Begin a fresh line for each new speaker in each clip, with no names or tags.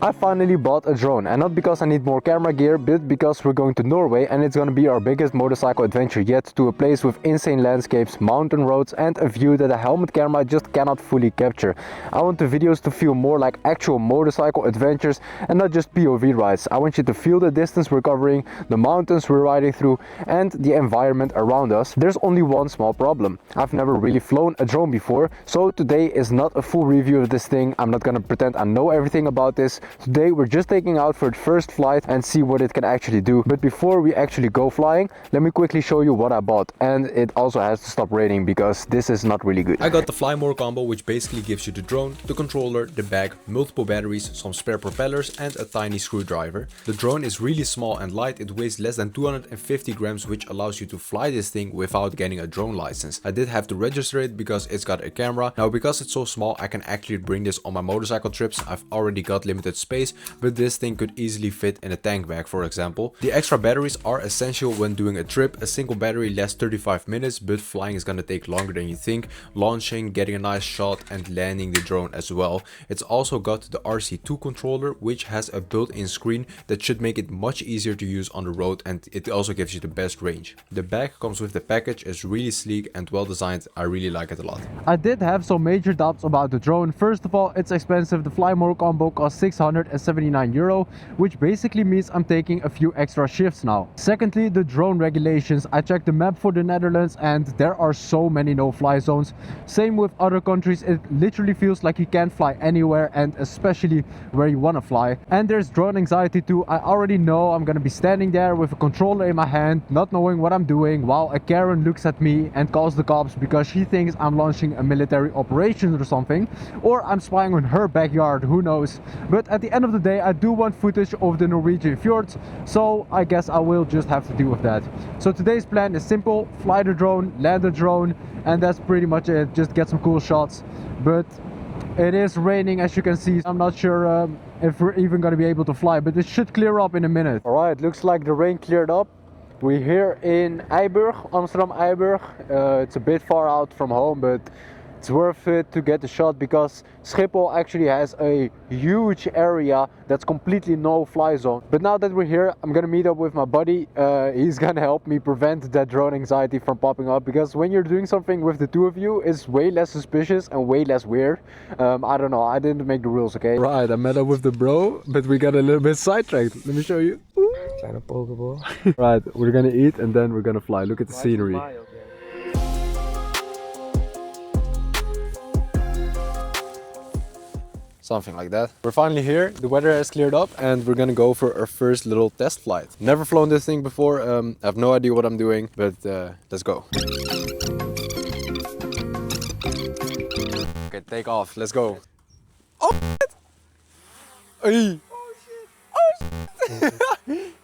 I finally bought a drone, and not because I need more camera gear, but because we're going to Norway and it's gonna be our biggest motorcycle adventure yet, to a place with insane landscapes, mountain roads and a view that a helmet camera just cannot fully capture. I want the videos to feel more like actual motorcycle adventures and not just POV rides. I want you to feel the distance we're covering, the mountains we're riding through and the environment around us. There's only one small problem. I've never really flown a drone before, so today is not a full review of this thing. I'm not gonna pretend I know everything about this. Today we're just taking out for the first flight and see what it can actually do. But before we actually go flying, let me quickly show you what I bought. And it also has to stop raining because this is not really good.
I got the Fly More combo, which basically gives you the drone, the controller, the bag, multiple batteries, some spare propellers and a tiny screwdriver. The drone is really small and light. It weighs less than 250 grams, which allows you to fly this thing without getting a drone license. I did have to register it because it's got a camera. Now because it's so small, I can actually bring this on my motorcycle trips. I've already got limited space, but this thing could easily fit in a tank bag, for example. The extra batteries are essential when doing a trip. A single battery lasts 35 minutes, but flying is gonna take longer than you think. Launching, getting a nice shot and landing the drone as well. It's also got the RC2 controller, which has a built-in screen that should make it much easier to use on the road, and it also gives you the best range. The bag comes with the package, is really sleek and well designed. I really like it a lot.
I did have some major doubts about the drone. First of all, it's expensive. The Fly More combo costs 679 euro, which basically means I'm taking a few extra shifts now. Secondly, the drone regulations. I checked the map for the Netherlands and there are so many no-fly zones. Same with other countries. It literally feels like you can't fly anywhere, and especially where you want to fly. And there's drone anxiety too. I already know I'm gonna be standing there with a controller in my hand, not knowing what I'm doing, while a Karen looks at me and calls the cops because she thinks I'm launching a military operation or something, or I'm spying on her backyard, who knows. But at the end of the day, I do want footage of the Norwegian fjords, so I guess I will just have to deal with that. So today's plan is simple: fly the drone, land the drone, and that's pretty much it. Just get some cool shots. But it is raining, as you can see. I'm not sure if we're even going to be able to fly, but it should clear up in a minute. All right, looks like the rain cleared up. We're here in Eiburg, Amsterdam Eiburg. It's a bit far out from home, but it's worth it to get the shot because Schiphol actually has a huge area that's completely no fly zone. But now that we're here, I'm gonna meet up with my buddy. He's gonna help me prevent that drone anxiety from popping up, because when you're doing something with the two of you, it's way less suspicious and way less weird. I don't know, I didn't make the rules, okay? Right, I met up with the bro, but we got a little bit sidetracked. Let me show you.
Kleine pokeball.
Right, we're gonna eat and then we're gonna fly. Look at the scenery. Something like that. We're finally here, the weather has cleared up and we're gonna go for our first little test flight. Never flown this thing before, I have no idea what I'm doing, but let's go. Okay, take off, let's go. Oh shit! Hey. Oh shit! Oh shit!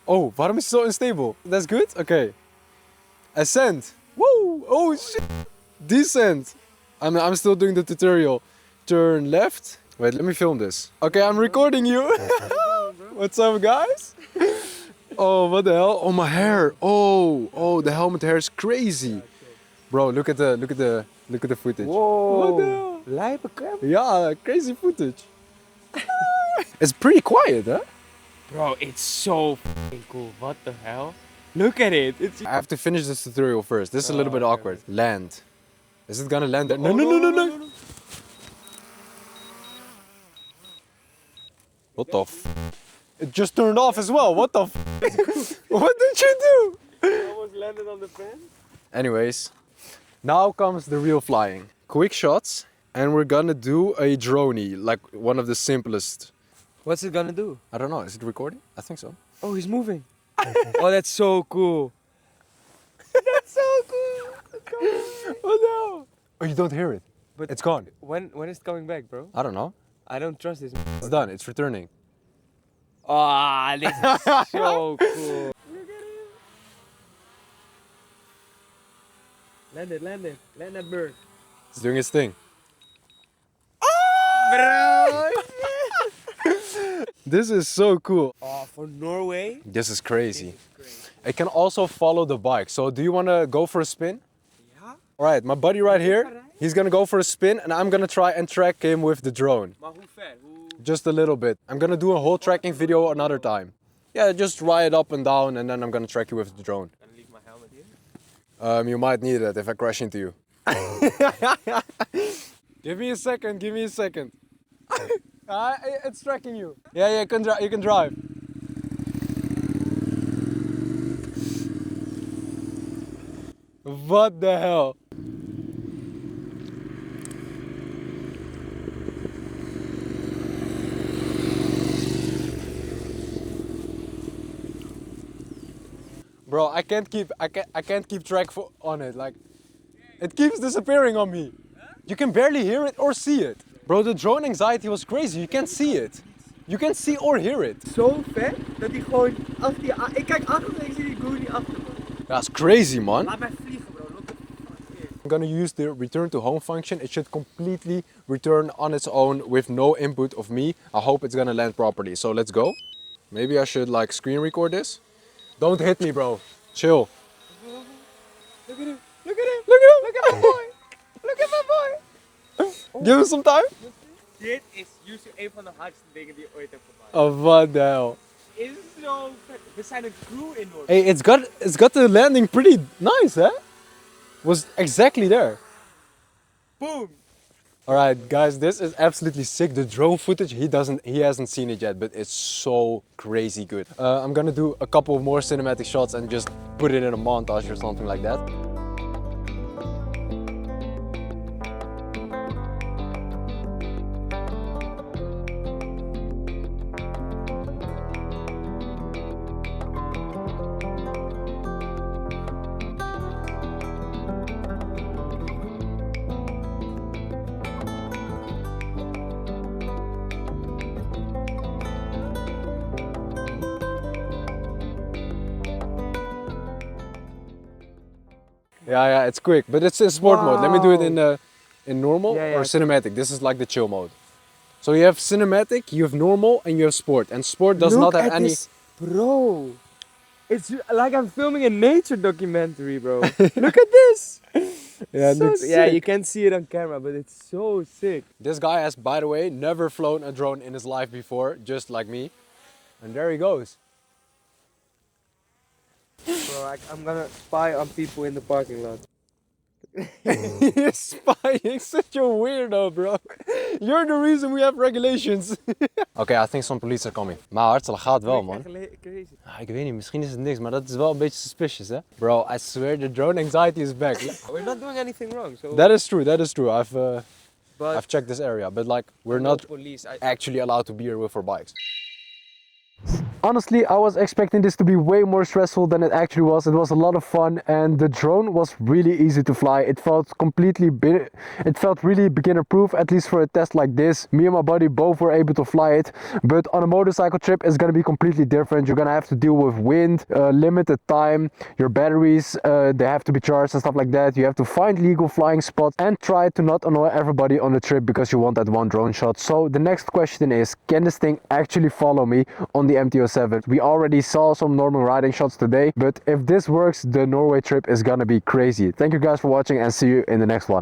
Oh, waarom is het zo unstable? That's good? Okay. Ascent. Woo! Oh shit! Descent. I'm still doing the tutorial. Turn left. Wait, let me film this. Okay, I'm recording you. What's up, guys? Oh, what the hell? Oh, my hair. Oh, the helmet hair is crazy. Bro, look at the footage.
Whoa.
What the hell?
Lijpe cam.
Yeah, crazy footage. It's pretty quiet, huh?
Bro, it's so f***ing cool. What the hell? Look at it. It's.
I have to finish this tutorial first. This is a little bit awkward. Land. Is it gonna land there? No. What the f? It just turned off as well. What the f? What did you do?
Almost landed on the fence.
Anyways, now comes the real flying. Quick shots, and we're gonna do a droney, like one of the simplest.
What's it gonna do?
I don't know. Is it recording? I think so.
Oh, he's moving. Oh, that's so cool. That's so cool.
Oh no! Oh, you don't hear it.
But
it's gone.
When is it coming back, bro?
I don't know.
I don't trust this.
It's done. It's returning.
Ah, this is so cool. Look at it. Land that bird.
It's doing its thing.
Bro!
This is so cool.
Oh, for Norway?
This is crazy.
This is crazy.
It can also follow the bike. So do you want to go for a spin?
Yeah.
All right, my buddy right here. He's gonna go for a spin and I'm gonna try and track him with the drone.
Maar hoe ver?
Just a little bit. I'm gonna do a whole tracking video another time. Yeah, just ride up and down and then I'm gonna track you with the drone.
Can I leave my helmet here?
You might need it if I crash into you. Give me a second, give me a second. It's tracking you. Yeah, you can drive. What the hell? Bro, I can't keep track on it. Like, it keeps disappearing on me. You can barely hear it or see it. Bro, the drone anxiety was crazy. You can't see it. You can see or hear it.
Zo ver dat hij gewoon achter die... Ik kijk achter en ik zie die goeie niet achter me.
That's crazy, man.
Laat mij vliegen, bro. Look at the fuck.
I'm gonna use the return to home function. It should completely return on its own with no input of me. I hope it's gonna land properly. So let's go. Maybe I should like screen record this. Don't hit me, bro. Chill.
Look at him. Look at him.
Look at him.
Look at my boy. Look at my boy.
Give him some time.
Dit is usually een van de hardste dingen die je ooit hebt gemaakt.
Oh, what the hell.
Is zo vet. We zijn een crew in Norway.
Hey, it's got the landing pretty nice, huh? Was exactly there.
Boom.
Alright guys, this is absolutely sick. The drone footage, he hasn't seen it yet, but it's so crazy good. I'm gonna do a couple more cinematic shots and just put it in a montage or something like that. Yeah, it's quick, but it's in sport mode. Let me do it in normal
Yeah,
or cinematic. This is like the chill mode. So you have cinematic, you have normal, and you have sport. And sport does not have any...
Bro. It's like I'm filming a nature documentary, bro. Look at this.
Yeah, it looks
Yeah,
sick.
you can't see it on camera, but it's so sick.
This guy has, by the way, never flown a drone in his life before, just like me. And there he goes.
Bro, I'm gonna spy on people in the parking lot.
You're spying, such a weirdo, bro. You're the reason we have regulations. Okay, I think some police are coming. Maar Hartzela gaat wel, man.
Crazy.
Ah, ik weet niet, misschien is het niks, maar dat is wel een beetje suspicious, hè? Bro, I swear the drone anxiety is back.
We're not doing anything wrong, so.
That is true.
But
I've checked this area, but like, we're not
police.
actually allowed to be here with our bikes.
Honestly, I was expecting this to be way more stressful than it actually was. It was a lot of fun and the drone was really easy to fly. It felt really beginner proof, at least for a test like this. Me and my buddy both were able to fly it, but on a motorcycle trip it's gonna be completely different. You're gonna have to deal with wind, limited time, your batteries, they have to be charged and stuff like that. You have to find legal flying spots and try to not annoy everybody on the trip because you want that one drone shot. So the next question is, can this thing actually follow me on the MT-07? We already saw some normal riding shots today, but if this works, the Norway trip is gonna be crazy. Thank you guys for watching and see you in the next one.